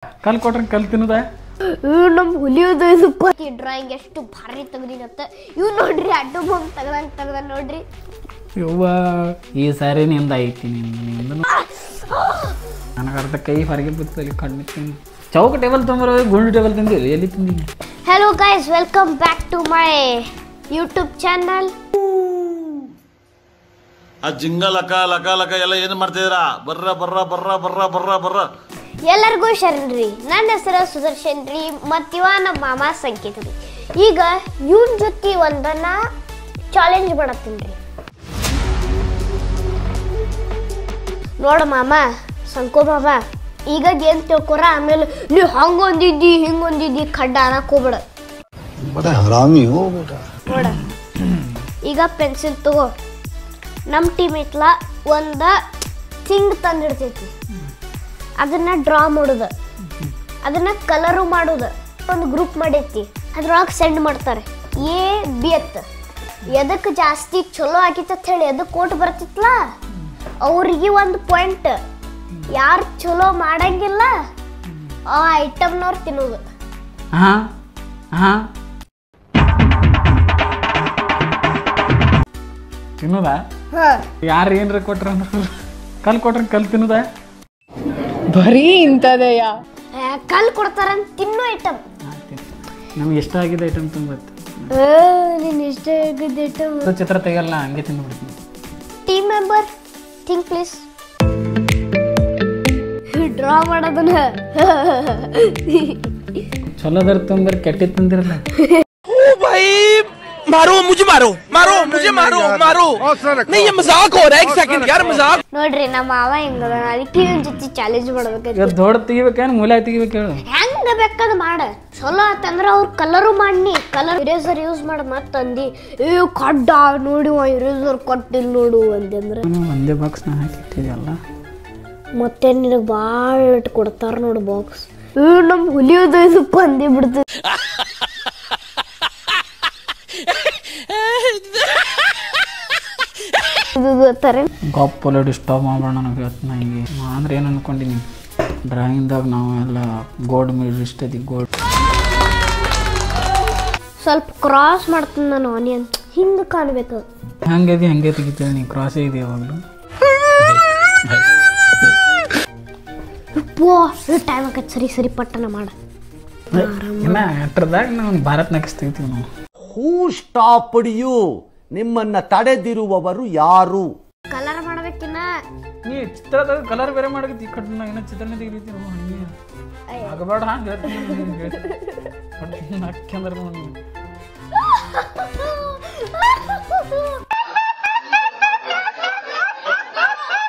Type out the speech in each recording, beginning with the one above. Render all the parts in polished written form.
ಕಲ್ ಕೊಟ್ರೆ ಕಲ್ ತಿನ್ನದ ನಮ್ಮ ಹುಲಿಯೋದು ಇದಪ್ಪ ಡ್ರಾಯಿಂಗ್ ಎಷ್ಟು ಭಾರಿ ತೆಗ್ದಿನತ್ತ ಇವ್ ನೋಡ್ರಿ ಅಡ್ಡು ಬಾಂಬ್ ತೆಗ್ದ ನೋಡ್ರಿ ಯವ್ವ ಈ ಸಾರಿ ನಿಂದ ಐತಿ ನಿಂದ ನನಗೆ ಅರ್ಧ ಕೈ ಹೊರಗೆ ಬಿತ್ತಲ್ಲಿ ಕಣ್ಣಿತ್ತೀನಿ ಚೌಕ ಟೇಬಲ್ ತೊಂಬರೋ ಗುಂಡು ಟೇಬಲ್ ತಿಂದಿಲ್ಲ ಎಲ್ಲಿ ತಿಂದೀನಿ. Hello guys, welcome back to my YouTube channel. ಆ ಜಿಂಗ ಲಕ ಲಕ ಲಕ ಎಲ್ಲ ಏನು ಮಾಡ್ತಿದ್ದೀರಾ? ಬರ್ರ ಬರ್ರ ಬರ್ರ ಬರ್ರ ಬರ್ರ ಬರ್ರ. ಎಲ್ಲರಿಗೂ ಶರಣ್ರಿ, ನನ್ನ ಹೆಸರು ಸುದರ್ಶನ್ ರೀ, ಮತ್ತಿವ ನಮ್ಮ ಮಾಮ ಸಂಕೇತ ರೀ. ಈಗ ಇವನ್ ಜೊತೆ ಒಂದನ್ನ ಚಾಲೆಂಜ್ ಮಾಡತ್ತೀನಿ ರೀ. ನೋಡ ಮಾಮ, ಸಂಕೋ ಮಾಮ, ಈಗ ಏನ್ ತಿಳ್ಕೊರ, ಆಮೇಲೆ ನೀವು ಹಂಗೊಂದಿದ್ದಿ ಹಿಂಗೊಂದಿದ್ದಿ ಖಡ್ಡ ಅನ್ನಕ್ ಹೋಗ್ಬೇಡ. ನೋಡ, ಈಗ ಪೆನ್ಸಿಲ್ ತಗೋ. ನಮ್ಮ ಟೀಮ್ ಐತ್ಲ ಒಂದ ಥಿಂಗ್ ತಂದಿಡ್ತೈತಿ, ಅದನ್ನ ಡ್ರಾ ಮಾಡುದ, ಅದನ್ನ ಕಲರು ಮಾಡುದ. ಒಂದು ಗ್ರೂಪ್ ಮಾಡೈತಿ, ಅದ್ರೊಳಗೆ ಸೆಂಡ್ ಮಾಡ್ತಾರೆ ಎ ಬಿ ಅತ್ತ. ಎದಕ್ಕೆ ಜಾಸ್ತಿ ಚಲೋ ಆಗಿತ್ತ ಹೇಳಿ ಎದಕ್ಕೆ ಕೋಟ್ ಬರ್ತಿತ್ಲ ಅವ್ರಿಗೆ ಒಂದು ಪಾಯಿಂಟ್. ಯಾರು ಚಲೋ ಮಾಡಂಗಿಲ್ಲ ಆ ಐಟಮ್ನವ್ರು ತಿನ್ನೋದು. ತಿನ್ನೋದ? ಯಾರು ಏನ್ರ ಕೊಟ್ರ ಕಲ್ ಕೊಟ್ರ ಕಲ್ ತಿನ್ನೋದ? ಬರೀ ಇಂಥದೆಯ ಕಲ್ ಕೊಡ್ತಾರಂತ ತಿನ್ನೋ ಐಟಮ್. ನಮ್ಗೆ ಇಷ್ಟ ಆಗಿದ್ದ ಐಟಮ್ ತುಂಬತ್ತೆ. ನೀನು ಇಷ್ಟ ಆಗಿದ್ದ ಐಟಮ್ ಚಿತ್ರ ತೆಗಲ್ಲ, ಹಂಗೆ ತಿಂದ್ಬಿಡ್ತೀನಿ. Team member think please. Draw ಮಾಡೋದನ್ನ ಚಲೋದರ ತುಂಬರ್ ಕೆಟ್ಟಿದ್ ತಂದಿರಲ್ಲ. मारो मुझे मारो मारो मुझे मारो मारो नहीं ये मजाक हो रहा है एक सेकंड यार मजाक. ನೋಡ್ರಿ ನಮ್ಮ ಮಾವ ಹಿಂಗದ, ಅದಕ್ಕೆ ಇವನ್ ಜೊತೆ ಚಾಲೆಂಜ್ ಮಾಡ್ಬೇಕು. ದೊಡ್ಡ ತೆಗಿಬೇಕೇನು ಮೂಲೆ ತೆಗಿಬೇಕು ಹೇಳು? ಹೆಂಗ ಬೇಕಾದ ಮಾಡ. ಚಲೋ ಆತಂದ್ರ ಅವ್ರ ಕಲರು ಮಾಡಿ, ಕಲರ್ ಇರೇಸರ್ ಯೂಸ್ ಮಾಡಿ ಮತ್ತಂದಿ ಏ ಕಡ್ಡ ನೋಡಿ ಇರೇಸರ್ ಕೊಟ್ಟಿಲ್ಲ ನೋಡು ಅಂದಂದ್ರೆ ಒಂದೇ ಬಾಕ್ಸ್ ನಾ ಹಾಕಿಟ್ಟಿದೆಯಲ್ಲ. ಮತ್ತೆ ನಿನಗೆ ಭಾಳ ಇಟ್ಟು ಕೊಡ್ತಾರ ನೋಡು ಬಾಕ್ಸ್. ನಮ್ಮ ಹುಲಿಯೋದು ಇದಪ್ಪ ಅಂದಿ ಬಿಡ್ತದೆ. ಗಪ್ಪಲ್ಲಿ ಡಿಸ್ಟರ್ಬ್ ಮಾಡ್ಬೇಡ ನನಗೆ. ನಾ ಹಿಂಗೆ ಅಂದ್ರೆ ಏನು ಅನ್ಕೊಂಡಿನಿ, ಡ್ರಾಯಿಂಗ್ದಾಗ ನಾವು ಎಲ್ಲ ಗೋಲ್ಡ್ ಮೆಡಲ್ ಇಷ್ಟದಿ ಗೋಲ್ಡ್. ಸ್ವಲ್ಪ ಕ್ರಾಸ್ ಮಾಡ್ತೀನಿ ನಾನು, ಆನಿಯನ್ ಹಿಂಗೆ ಕಾಣ್ಬೇಕು. ಹಂಗದಿ ಹಂಗೆ ತೆಗಿತೇವೆ ನೀ, ಕ್ರಾಸೇ ಇದೆ ಯಾವಾಗಲೂ. ಟೈಮ್ ಆಕೈತೆ, ಸರಿ ಸರಿ ಪಟ್ಟಣ ಮಾಡ. ಅಟ್ರದಾಗ ನಾವು ಭಾರತ್ ನೆಕ್ಸ್ಟ್ ತೆಗಿತೀವಿ ನಾವು. ಹೂ ಸ್ಟಾಪ್ಡ್ ಯು? ನಿಮ್ಮನ್ನ ತಡೆದಿರುವವರು ಯಾರು? ಕಲರ್ ಮಾಡ್ಬೇಕಿನ್ನ ನೀ ಚಿತ್ರದ ಕಲರ್ ಬೇರೆ ಮಾಡಕತ್ತಿ, ಈ ಕಡೆ ಏನೋ ಚಿತ್ರನೇ ತೆಗಿತೀವಿ ನಾವು. ಹಂಗೆ ಆಗಬೇಡ, ಹಂಗೆ ಹಾಕ್ಯಂದ್ರೆ ನೋಡಿ.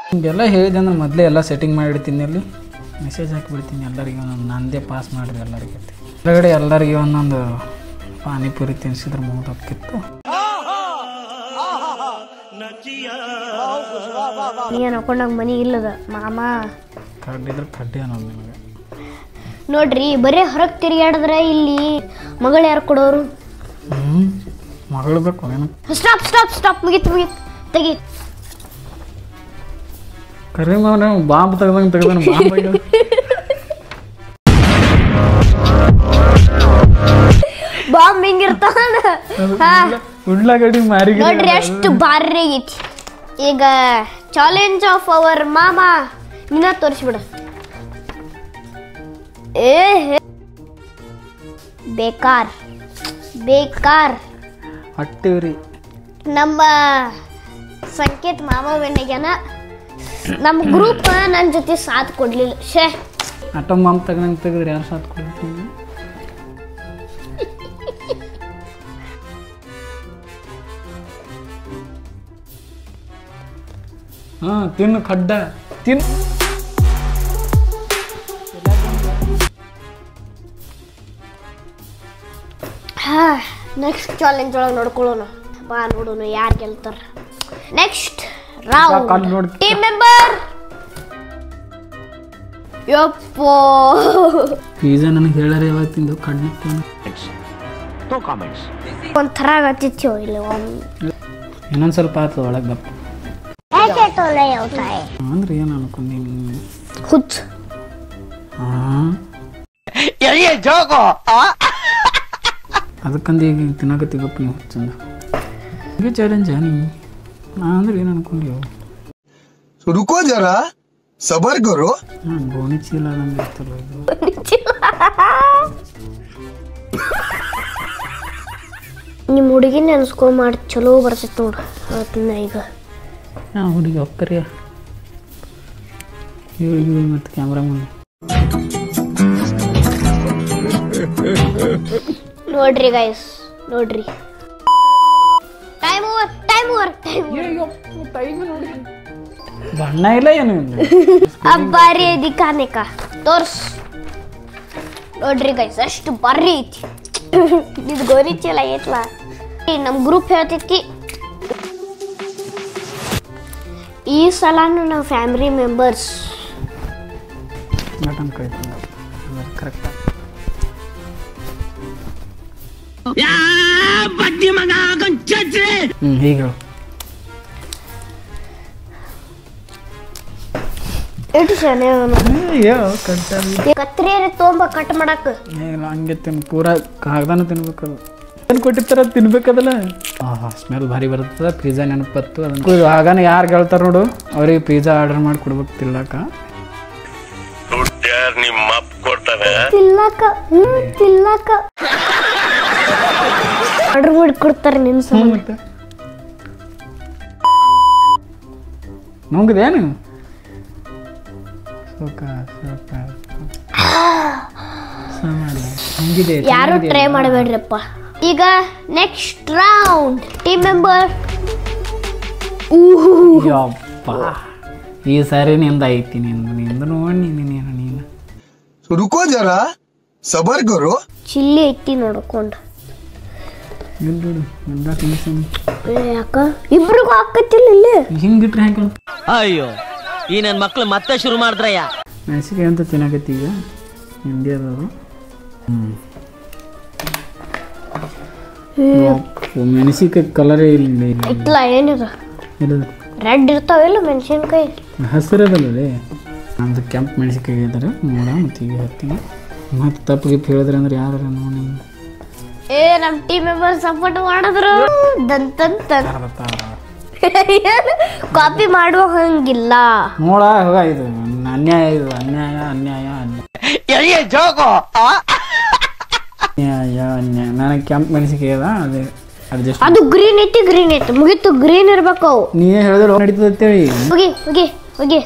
ಹಿಂಗೆಲ್ಲ ಹೇಳಿದೆ ಅಂದ್ರೆ ಮೊದಲೇ ಎಲ್ಲ ಸೆಟ್ಟಿಂಗ್ ಮಾಡಿಡ್ತೀನಿ, ಅಲ್ಲಿ ಮೆಸೇಜ್ ಹಾಕಿಬಿಡ್ತೀನಿ ಎಲ್ಲರಿಗೆ ಒಂದೊಂದು. ನಂದೇ ಪಾಸ್ ಮಾಡಿದೆ ಎಲ್ಲರಿಗೆ. ಹೊರಗಡೆ ಎಲ್ಲರಿಗೆ ಒಂದೊಂದು ಪಾನಿಪುರಿ ತಿನ್ಸಿದ್ರೆ ಮುಗಿದೋಕ್ಕಿತ್ತು. ಏನು ಹಾಕೊಂಡಂಗೆ ಮನೆ ಇಲ್ಲದ ಮಾಮ. ಕಡ್ಡಿದ್ರೆ ಕಡ್ಡಿ ಅನ್ನೋದು ನಿಮಗೆ. ನೋಡ್ರಿ, ಬರೀ ಹೊರಗೆ ತಿರುಗಾಡಿದ್ರೆ ಇಲ್ಲಿ ಮಗಳು ಯಾರು ಕೊಡೋರು? ಮಗಳು ಬೇಕು ಏನು? ಸ್ಟಾಪ್ ಸ್ಟಾಪ್ ಸ್ಟಾಪ್, ಮುಗೀತು ಮುಗೀತು, ತೆಗಿ. ಕರೀಮವ್ನ ಬಾಂಬ್ ತೆಗ್ದಂಗೆ ತೆಗ್ದಾನ. ಬಾಂಬ್ ಬಾಂಬ್ ಹಿಂಗಿರ್ತಾನ. ಉಳ್ಳಾಗಡ್ಡಿ ಮಾರಿ ನೋಡ್ರಿ ಎಷ್ಟು ಭಾರಿ ಆಗೈತಿ. ಈಗ ಚಾಲೆಂಜ್ ಆಫ್ ಅವರ್ ಮಾಮ, ನಿನ್ನ ತೋರಿಸ್ಬಿಡ. ಏ ಬೇಕಾರ ಬೇಕಾರ ಹೊಟ್ಟಿವ್ರಿ. ನಮ್ಮ ಸಂಕೇತ ಮಾಮ ಬೆನ್ನಿಗೆನ ನಮ್ಮ ಗ್ರೂಪ್ ನನ್ನ ಜೊತೆ ಸಾಥ್ ಕೊಡ್ಲಿಲ್ಲ. ಶೇ ಅಟಮ್ ಬಾಂಬ್ ತೆಗ್ದಂಗೆ ತೆಗೆದ್ರೆ ಯಾರು ಸಾಥ್ ಕೊಡ್ತೀನಿ? ತಿನ್ನು ಖಡ್ಡ ತಿನ್ನು. ನೆಕ್ಸ್ಟ್ ಚಾಲೆಂಜ್ ಒಳಗೆ ನೋಡ್ಕೊಳ್ಳೋಣ ಬಾ, ನೋಡೋಣ ಯಾರು ಗೆಲ್ತಾರ. Next round team member. ಯಪ್ಪೋ ಪಿಜ್ಜಾ ನನಗೆ ಹೇಳಾರೆ ಯಾವತ್ತಿಂದು ಕಡ್ಡಿತ್ತು. ಒಂಥರ ಆಗತ್ತಿತ್ತು ಇಲ್ಲಿ. ಇನ್ನೊಂದು ಸ್ವಲ್ಪ ಆಯ್ತು ಒಳಗೆ ದಪ್ಪ ಅಂದ್ರೆ ಏನು ಅನ್ಕೊಂಡಿ ಹುಚ್ಚ. ಅದಕ್ಕಂದು ಈಗ ತಿನ್ನಕತ್ತೀಗಪ್ಪ ನೀವು ಚಂದ ಈಗ ಚಾಲೆಂಜ ನೀ ನಾ ಅಂದ್ರೆ ಏನು ಅನ್ಕೊಂಡ್ಯೋ रुको जरा सबर करो ನಾನು ಗೋಣಿ ಚೀಲ ನಂಗೆ ಇರ್ತಲ್ಲ ಇದು ನಿಮ್ಮ ಹುಡುಗಿ ನೆನ್ಸ್ಕೊಂಡ್ ಮಾಡಿ ಚಲೋ ಬರ್ತೈತೆ ನೋಡು ಅದನ್ನ ಈಗ ಹಾಂ ಹುಡುಗಿ ಒಕ್ಕರಿಯ ಹುಡುಗಿ ಮತ್ತು ಕ್ಯಾಮ್ರಾ ಮುಂದೆ ನೋಡ್ರಿ ಗೈಸ್ ನೋಡ್ರಿ ಟೈಮ್ ಓವರ್ ಬಣ್ಣ ಇಲ್ಲ ಏನು अब बारी है दिखाने का तोर्स ನೋಡ್ರಿ ಗೈಸ್ ಅಷ್ಟು ಬಾರಿ ಐತಿ ಇದು ಗೋರಿ ಚೀಲ ಐತ್ಲ ನಮ್ಮ ಗ್ರೂಪ್ ಹೇಳ್ತೈತಿ ಈ ಸಲನು ನಾವು ಫ್ಯಾಮಿಲಿ ಮೆಂಬರ್ಸ್ ಮಟನ್ ಕಳಿತಂದ ಕರೆಕ್ಟ್ ಹೀಗೆ ಎಷ್ಟು ಕತ್ರಿ ತೊಂಬ ಕಟ್ ಮಾಡಕ್ ಹಂಗೆ ತಿನ್ ಪೂರಾ ಕಾಗ್ದಾನ ತಿನ್ಬೇಕದು ಏನು ಕೊಟ್ಟಿರ್ತಾರ ತಿನ್ಬೇಕದಲ್ಲ ಸ್ಮೆಲ್ ಭಾರಿ ಬರ್ತದ ಪಿಜ್ಜಾ ನೆನಪತ್ತು ಅದನ್ನ ಆಗಾನ ಯಾರು ಹೇಳ್ತಾರ ನೋಡು ಅವ್ರಿಗೆ ಪಿಜ್ಜಾ ಆರ್ಡರ್ ಮಾಡಿ ಕೊಡ್ಬೇಕು ತಿನ್ಲಾಕ ತಿಲ್ಲಕ ಆರ್ಡರ್ ಮಾಡಿ ಕೊಡ್ತಾರೆ ನಿನ್ ಮತ್ತೆ ನುಂಗದೇನು ಯಾರು ಟ್ರೈ ಮಾಡಬೇಡ್ರಪ್ಪ ಈಗ ನೆಕ್ಸ್ಟ್ ರೌಂಡ್ ಟೀಮ್ ಮೆಂಬರ್ ಯಪ್ಪ ಈ ಸಾರಿ ನಿಂದ ಐತಿ ನಿಂದು ನೋಡಿ ನೀನು रुको जरा सबर करो ಚಿಲ್ಲಿ ಐತಿ ನೋಡ್ಕೊಂಡು ಯಾಕ ಇಬ್ರಿಗೂ ಹಾಕತ್ತಿಲ್ಲ ಇಲ್ಲಿ ಹಿಂಗಿಟ್ರೆ ಹಾಕಿ ಅಯ್ಯೋ ಈ ನನ್ನ ಮಕ್ಳು ಮತ್ತೆ ಶುರು ಮಾಡಿದ್ರಯ್ಯ ಮೆಣಸಿಕಾಯಿ ಅಂತ ತಿನ್ನಕತ್ತಿ ಈಗ ಇಂಡಿಯಾದವರು ಮೆಣಸಿಕಾಯಿ ಕಲರೇ ಇಲ್ಲ ಇಟ್ಲ ಏನಿದ ಇಲ್ಲ ರೆಡ್ ಇರ್ತಾವೆಲ್ಲ ಮೆಣಸಿನ್ಕಾಯಿ ಹಸಿರದಲ್ಲೇ ನಮ್ದು ಕೆಂಪು ಮೆಣಸಿಕಾಯಿ ಇದ್ದಾರೆ ನೋಡ ಮತ್ತು ಈಗ ಹತ್ತೀನಿ ಮತ್ತು ತಪ್ಪು ಗಿಪ್ಪು ಹೇಳಿದ್ರೆ ಅಂದ್ರೆ ಯಾರು ನೋಡಿ ಏ ನಮ್ಮ ಟೀಮ್ ಮೆಂಬರ್ ಸಪೋರ್ಟ್ ಮಾಡಿದ್ರು ದಂತಂತ ಕಾಪಿ ಮಾಡುವ ಹಂಗಿಲ್ಲ ನೋಡ ಹೋಗ ಇದು ಅನ್ಯಾಯ ಇದು ಅನ್ಯಾಯ ಅನ್ಯಾಯ ಅನ್ಯಾಯ ಅನ್ಯಾಯ ನನಗೆ ಕೆಂಪು ಮೆಣಸಿಕಾಯಿ ಅದ ಅದೇ ಅಡ್ಜಸ್ಟ್ ಅದು ಗ್ರೀನ್ ಐತಿ ಮುಗಿತು ಗ್ರೀನ್ ಇರ್ಬೇಕು ಅವು ನೀವೇ ಹೇಳಿದ್ರೆ ನಡೀತದೆ ಅಂತೇಳಿ ಹೋಗಿ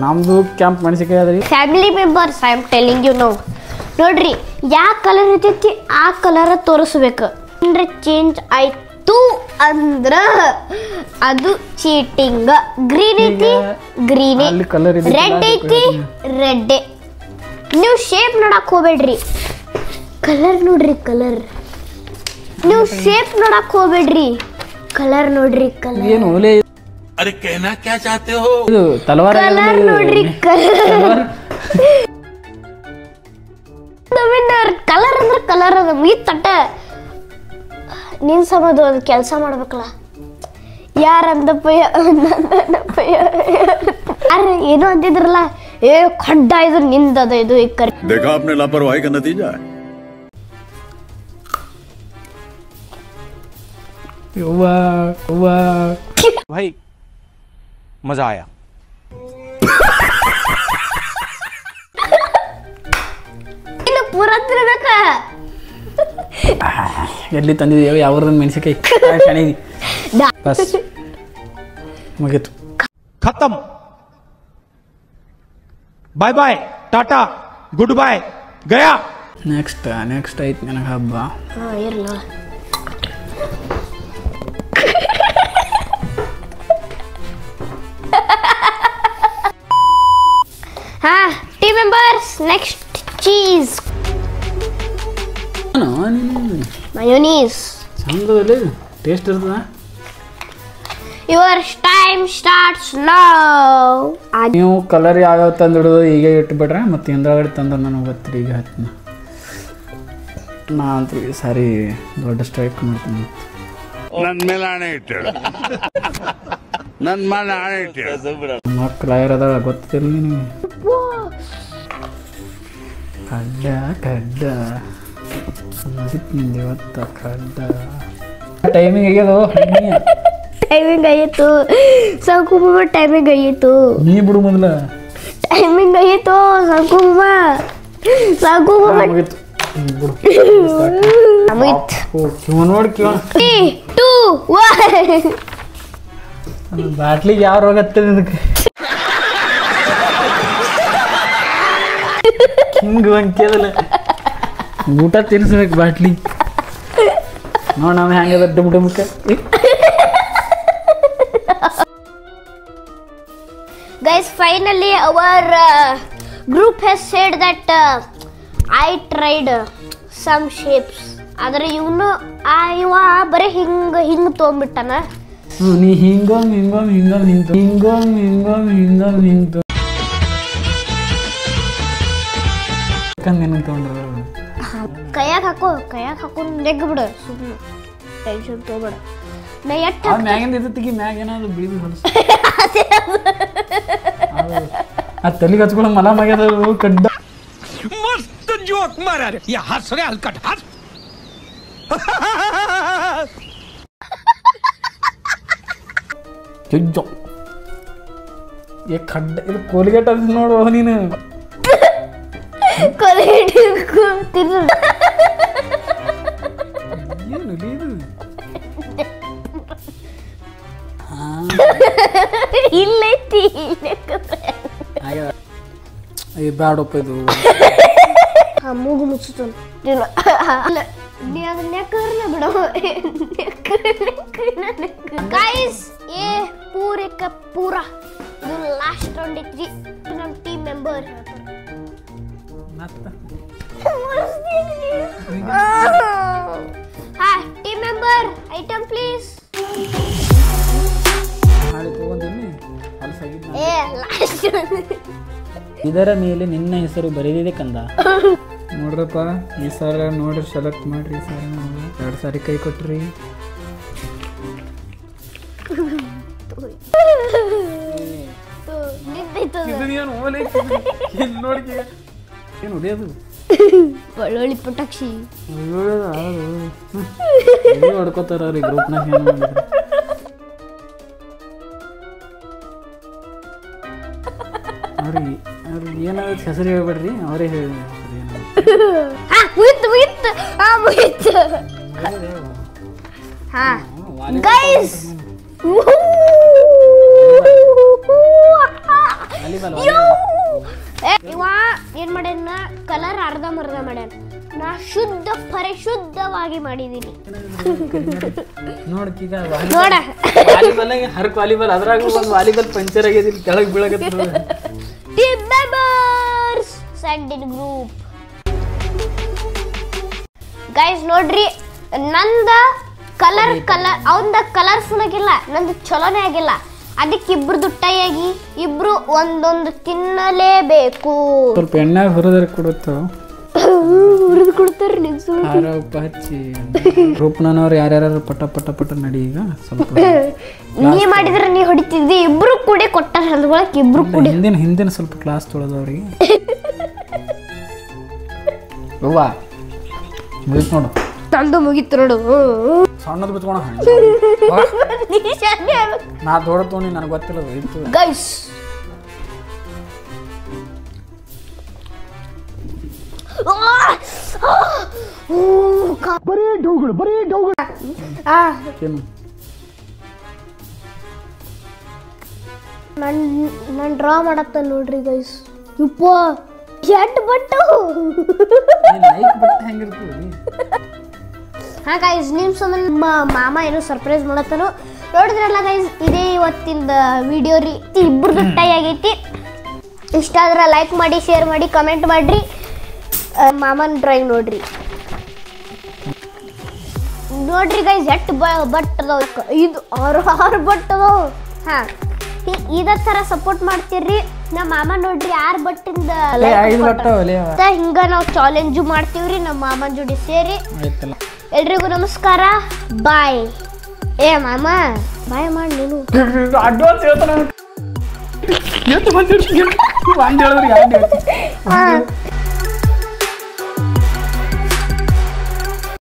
ನಮ್ದು ಕೆಂಪು ಮೆಣಸಿಕಾಯಿ ಅದ್ರಿ family members I am telling you ನೋಡ್ರಿ ಯಾವ ಕಲರ್ ಇರ್ತೈತಿ ಆ ಕಲರ್ ತೋರಿಸ್ಬೇಕು ಅಂದ್ರೆ ಚೇಂಜ್ ಆಯ್ತು ಅಂದ್ರ ಅದು ಚೀಟಿಂಗ್ ಗ್ರೀನ್ ಐತಿ ಗ್ರೀನ್ ರೆಡ್ ಐತಿ ರೆಡ್ ನೀವು ಶೇಪ್ ನೋಡಕ್ ಹೋಗ್ಬೇಡ್ರಿ ಕಲರ್ ನೋಡ್ರಿ ಕಲರ್ ನೀವು ಶೇಪ್ ನೋಡಕ್ ಹೋಗ್ಬೇಡ್ರಿ ಕಲರ್ ನೋಡ್ರಿ ಕಲರ್ ಏನು ಓಲೆ अरे कहना क्या चाहते हो ಇದು ತಲವಾರ ಕಲರ್ ನೋಡ್ರಿ ಕಲರ್ ಕಲರ್ ಅಂದ್ರೆ ಕಲರ್ ಅದ ಈ ತಟ್ಟ ನೀನ್ ಸಮದು ಅದು ಕೆಲಸ ಮಾಡ್ಬೇಕಲ್ಲ ಯಾರಂದಪ್ಪ ಯಾರು ಏನೋ ಅಂತಿದ್ರಲ್ಲ ಏ ಖಡ್ಡ ಇದು ನಿಂದದ ಇದು ಈ ಕರಿ देखा आपने लापरवाही का नतीजा है भाई मजा आया ಇನ್ನು ಪೂರ ತಿರ್ಬೇಕ ಎಲ್ಲಿ ತಂದಿದ್ದೀವಿ ಯಾವ್ದು ಮೆಣಸಿಕಾಯಿ ಶನಿಗೆ ಬಸ್ ಮುಗೀತು खत्म bye bye tata goodbye गया ನೆಕ್ಸ್ಟ್ ಐತಿ ನನಗೆ ಹಬ್ಬ ಇರ್ಲ ಹಾ team members next cheese mayonnaise ಚಂದದಲ್ಲಿ ಟೇಸ್ಟ್ ಇರ್ತದ ಯುವರ್ ಟೈಮ್ ಸ್ಟಾರ್ಟ್ಸ್ ನೌ ನೀವು ಕಲರ್ ಯಾವ್ಯಾವ ತಂದಿಡೋದು ಈಗ ಇಟ್ಬಿಟ್ರೆ ಮತ್ತೆ ಹಿಂದ್ರಗಡೆ ತಂದ್ರೆ ನನಗೆ ಗೊತ್ತಿರಿ ಈಗ ಹತ್ತಿನ ನಾ ಅಂತೂ ಈ ಸಾರಿ ದೊಡ್ಡ ಸ್ಟ್ರೈಕ್ ಮಾಡ್ತೀನಿ ನನ್ನ ಮೇಲೆ ಆಣೆ ಇಟ್ಟೇಳು ನನ್ನ ಮೇಲೆ ಆಣೆ ಇಟ್ಟೇಳು ಮಕ್ಕಳು ಯಾರದ ಗೊತ್ತಿರಲಿ ನೀವು ಖಡ್ಡ ಖಡ್ಡ ಇವತ್ತ ಖಡ್ಡ ಟೈಮಿಂಗ್ ಆಗ್ಯದು ಟೈಮಿಂಗ್ ಆಯಿತು ಸಾಕು ಟೈಮಿಂಗ್ ಆಯಿತು ನೀ ಬಿಡು ಮೊದಲ ಟೈಮಿಂಗ್ ಆಯಿತು ಸಾಕು ಸಾಕು ಮುಗಿತು ಬಿಡು ನೋಡಿ ಕಿವ 2 1 ಬಾಟ್ಲಿಗೆ ಯಾವ ರೋಗ ಹತ್ತದ ಇದಕ್ಕೆ ಹಿಂಗ ಅಂಕೇದಲ್ಲ ಊಟ ತಿನ್ಸ್ಬೇಕು ಬಾಟ್ಲಿ ನೋಡ್ ನಾವು ಹೆಂಗದ ಡುಮ್ಕ Guys, finally our group has said that I tried some shapes. ಆದರೆ ಇವನು ಇವ ಬರೀ ಹಿಂಗ ತೊಗೊಂಡ್ಬಿಟ್ಟಾನ. ನೀ ಹಿಂಗೊಮ್ ತೊಗೊಂಡ್ರ ಕೈಯಾಗ ಹಾಕೊಂಡು ನೆಗ್ ಬಿಡು ಸುಮ್ಮನೆ ಟೆನ್ಷನ್ ತೊಗೊಬೇಡ. ನಾ ಎಟ್ಟ ಮ್ಯಾಗಿಂದ ಇದತ್ತಿಗೆ ಮ್ಯಾಗ ಏನಾದ್ರು ಬಿಳಿದು ಹೊಲಸು ಆ ತಲೆಗೆ ಹಚ್ಕೊಳ್ಳೋ ಮಲ ಮಾಡ್ಯದ ಕಡ್ಡ मस्त जोक मारा रे या हंस रे हलकट हंस ಜಜ್ಜೋ ಏ ಖಡ್ಡ ಇದು ಕೋಲ್ಗೇಟ್ ಅಂತ ನೋಡು ನೀನು ತಿನ್ನು ಏನು ಇದು ಇಲ್ಲೈತಿ ಏ ಬ್ಯಾಡಪ್ಪ ಇದು ಮೂಗು ಮುಚ್ಚುತ್ತ ನೀ ಅದನ್ನ ಕರ್ನ ಬಿಡ ಗೈಸ್ ಏ ಪೂರೆ ಕ ಪೂರ ಇದು ಲಾಸ್ಟ್ ರೌಂಡ್ ಐತಿ ನಮ್ಮ ಟೀಮ್ ಮೆಂಬರ್ ಹಾ ಟೀಮ್ ಮೆಂಬರ್ ಐಟಮ್ ಪ್ಲೀಸ್ ಏ ಲಾಸ್ಟ್ ಇದರ ಮೇಲೆ ನಿನ್ನ ಹೆಸರು ಬರೆದಿದೆ ಕಂದ ನೋಡ್ರಪ್ಪ ಈ ಸಾರ ನೋಡ್ರಿ ಸೆಲೆಕ್ಟ್ ಮಾಡ್ರಿ ಈ ಸಾರಿ 2 ಸಾರಿ ಕೈ ಕೊಟ್ರಿ ಏನು ಹೊಡೆಯೋದು ಒಳ್ಳೊಳ್ಳಿ ಪಟಾಕ್ಷಿ ಹೊಡ್ಕೋತಾರ ಅವ್ರಿ ಗ್ರೂಪ್ನಾಗ ಅವ್ರಿಗೆ ಏನಾಗುತ್ತೆ ಹೆಸರು ಹೇಳ್ಬೇಡ್ರಿ ಅವರೇ ಹೇಳಿ ಗೈಸ್ ಇವ ಏನ್ ಮಾಡ್ಯಾನ ಕಲರ್ ಅರ್ಧ ಮಾಡ್ಯಾನ ನಾ ಪರಿಶುದ್ಧವಾಗಿ ಮಾಡಿದೀನಿ ನೋಡ್ಕೀಗ ನೋಡ ಹರ್ಕ್ ವಾಲಿಬಾಲ್ ಅದ್ರಾಗ ಒಂದು ವಾಲಿಬಾಲ್ ಪಂಚರ್ ಆಗ್ಯದ ಕೆಳಗೆ ಬೀಳಕತ್ತ team members send in group guys ನೋಡ್ರಿ ನಂದ ಕಲರ್ ಅವಂದ ಕಲರ್ಫುಲ್ ಆಗಿಲ್ಲ ನಂದು ಚಲೋನೇ ಆಗಿಲ್ಲ ಅದಕ್ಕೆ ಇಬ್ರದು ಟೈ ಆಗಿ ಇಬ್ರು ಒಂದೊಂದು ತಿನ್ನಲೇಬೇಕು ಸ್ವಲ್ಪ ಎಣ್ಣೆ ಹುರಿದ್ರೆ ಕೊಡುತ್ತೋ ಹುರಿದು ಕೊಡ್ತಾರ ನಿಮ್ಸು ಉಪ್ಪು ಹಚ್ಚಿ ಗ್ರೂಪ್ನವ್ರು ಯಾರ್ಯಾರು ಪಟ ನಡಿ ಈಗ ಸ್ವಲ್ಪ ನೀ ಮಾಡಿದ್ರೆ ನೀ ಹೊಡಿತಿದ್ದಿ ಇಬ್ರು ಕೂಡಿ ಕೊಟ್ಟಾರ ಹಲ್ಗೊಳಕ್ ಇಬ್ರು ಕೂಡಿ ಹಿಂದಿನ ಸ್ವಲ್ಪ ಕ್ಲಾಸ್ ತೊಳೆದ ಅವ್ರಿಗೆ ಅವ್ವಾ ಮುಗಿತ್ ನೋಡು ತಂದು ಮುಗಿತು ನೋಡು ಸಣ್ಣದು ಬಿತ್ಕೊಣ ನಾ ದೊಡ್ಡ ತೊಗೊಂಡು ನನಗೆ ಗೊತ್ತಿಲ್ಲ ಇತ್ತು ಗೈಸ್ ಬರೀ ಡೌಗಳು ಏನು ನಾನು ಡ್ರಾ ಮಾಡತ್ತ ನೋಡ್ರಿ ಗೈಸ್ ಯಪ್ಪ ಎಟ್ ಬಟ್ಟು ಹೆಂಗಿರ್ತದೆ ಹಾ ಗೈಸ್ ನಿಮ್ ಸಂಬಂಧ ಮಾಮ ಏನೋ ಸರ್ಪ್ರೈಸ್ ಮಾಡತ್ತನು ನೋಡಿದ್ರಲ್ಲ ಗೈಸ್ ಇದೇ ಇವತ್ತಿಂದ ವಿಡಿಯೋ ರೀ ಇಬ್ಬರದು ಟೈ ಆಗೈತಿ ಇಷ್ಟ ಆದ್ರೆ ಲೈಕ್ ಮಾಡಿ ಶೇರ್ ಮಾಡಿ ಕಮೆಂಟ್ ಮಾಡ್ರಿ ಮಾಮನ್ ಡ್ರಾಯಿಂಗ್ ನೋಡ್ರಿ ಗೈಸ್ ಎಟ್ ಬಟ್ ಅದಾವ ಇದು 6 ಬಟ್ ಅದಾವ ಹಾ ಇದೇ ತರ ಸಪೋರ್ಟ್ ಮಾಡ್ತೀರಿ ನಮ್ಮ ಮಾಮ ನೋಡ್ರಿ 6 ಬಟ್ಟಿಂದ ಹಿಂಗ ನಾವು ಚಾಲೆಂಜ್ ಮಾಡ್ತೀವ್ರಿ ನಮ್ಮ ಮಾಮನ್ ಜೋಡಿ ಸೇರಿ ಎಲ್ರಿಗೂ ನಮಸ್ಕಾರ ಬಾಯ್ ಏ ಮಾಮ ಬಾಯ್ ಮಾಡಿ ನೀನು ಅಡ್ವಾನ್ಸ್ ಹೇಳ್ತಾನೆ